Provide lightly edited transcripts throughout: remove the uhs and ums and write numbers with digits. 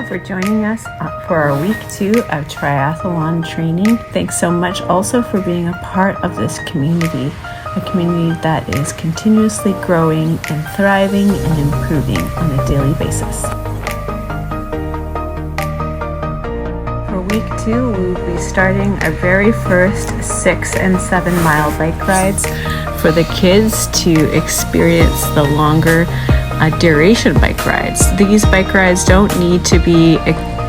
you for joining us for our week 2 of triathlon training. Thanks so much also for being a part of this community, a community that is continuously growing and thriving and improving on a daily basis. For week 2, we will be starting our very first 6 and 7 mile bike rides for the kids to experience the longer duration bike rides. These bike rides don't need to be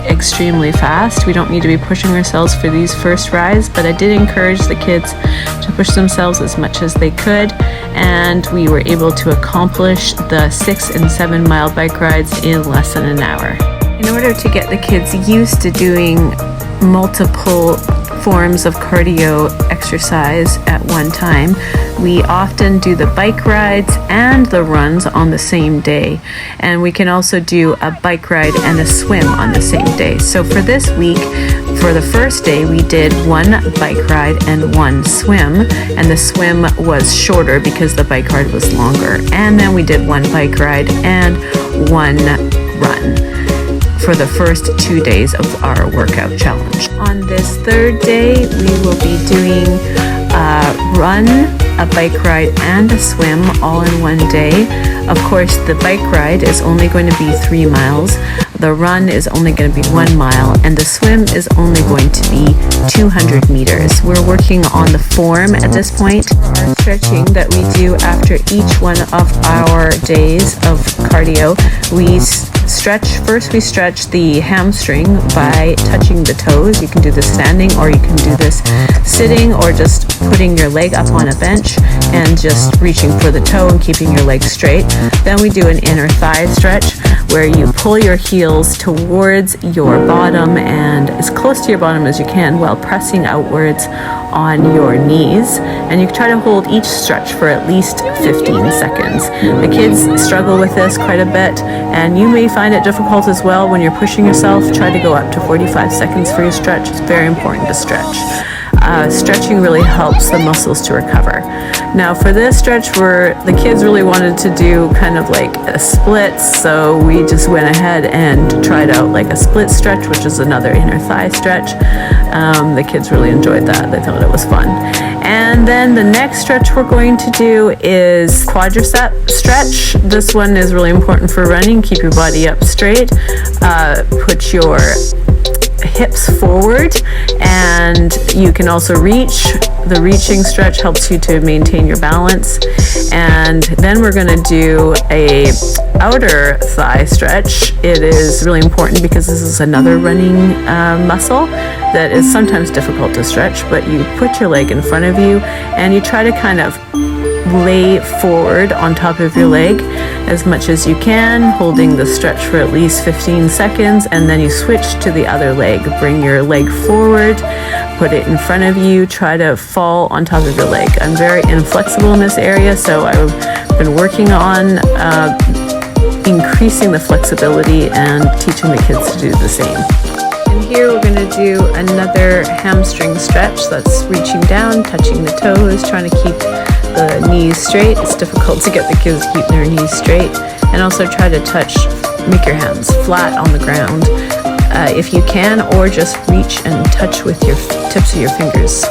extremely fast. We don't need to be pushing ourselves for these first rides, but I did encourage the kids to push themselves as much as they could, and we were able to accomplish the 6 and 7 mile bike rides in less than an hour. In order to get the kids used to doing multiple forms of cardio exercise at one time, we often do the bike rides and the runs on the same day, and we can also do a bike ride and a swim on the same day. So for this week, for the first day, we did 1 bike ride and 1 swim, and the swim was shorter because the bike ride was longer, and then we did 1 bike ride and 1 run for the first 2 days of our workout challenge. On this third day, we will be doing a run, a bike ride, and a swim all in one day. Of course, the bike ride is only going to be 3 miles, the run is only going to be 1 mile, and the swim is only going to be 200 meters. We're working on the form at this point. Our stretching that we do after each one of our days of cardio, we stretch the hamstring by touching the toes. You can do this standing, or you can do this sitting, or just putting your leg up on a bench and just reaching for the toe and keeping your leg straight. Then we do an inner thigh stretch where you pull your heels towards your bottom and as close to your bottom as you can while pressing outwards on your knees, and you try to hold each stretch for at least 15 seconds. The kids struggle with this quite a bit, and you may find it difficult as well when you're pushing yourself. Try to go up to 45 seconds for your stretch. It's very important to stretch. Stretching really helps the muscles to recover. Now for this stretch, the kids really wanted to do kind of like a split, so we just went ahead and tried out like a split stretch, which is another inner thigh stretch. The kids really enjoyed that. They thought it was fun. And then the next stretch we're going to do is quadricep stretch. This one is really important for running. Keep your body up straight. Put your hips forward, and you can also reach. The reaching stretch helps you to maintain your balance. And then we're going to do a outer thigh stretch. It is really important because this is another running muscle that is sometimes difficult to stretch, but you put your leg in front of you and you try to kind of lay forward on top of your leg as much as you can, holding the stretch for at least 15 seconds, and then you switch to the other leg. Bring your leg forward, put it in front of you, try to fall on top of your leg. I'm very inflexible in this area, so I've been working on increasing the flexibility and teaching the kids to do the same. And here we're going to do another hamstring stretch. That's reaching down, touching the toes, trying to keep the knees straight. It's difficult to get the kids to keep their knees straight. And also try to make your hands flat on the ground if you can, or just reach and touch with your tips of your fingers.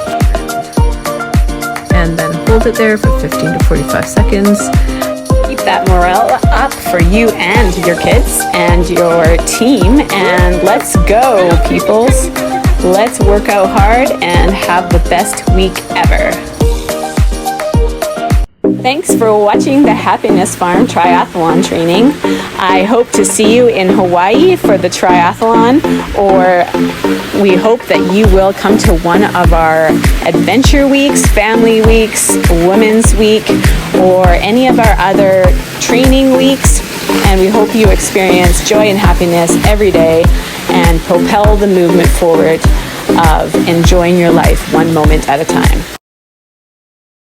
And then hold it there for 15 to 45 seconds. Keep that morale up for you and your kids and your team. And let's go, peoples. Let's work out hard and have the best week ever. Thanks for watching the Happiness Farm Triathlon Training. I hope to see you in Hawaii for the triathlon, or we hope that you will come to one of our adventure weeks, family weeks, women's week, or any of our other training weeks. And we hope you experience joy and happiness every day and propel the movement forward of enjoying your life one moment at a time.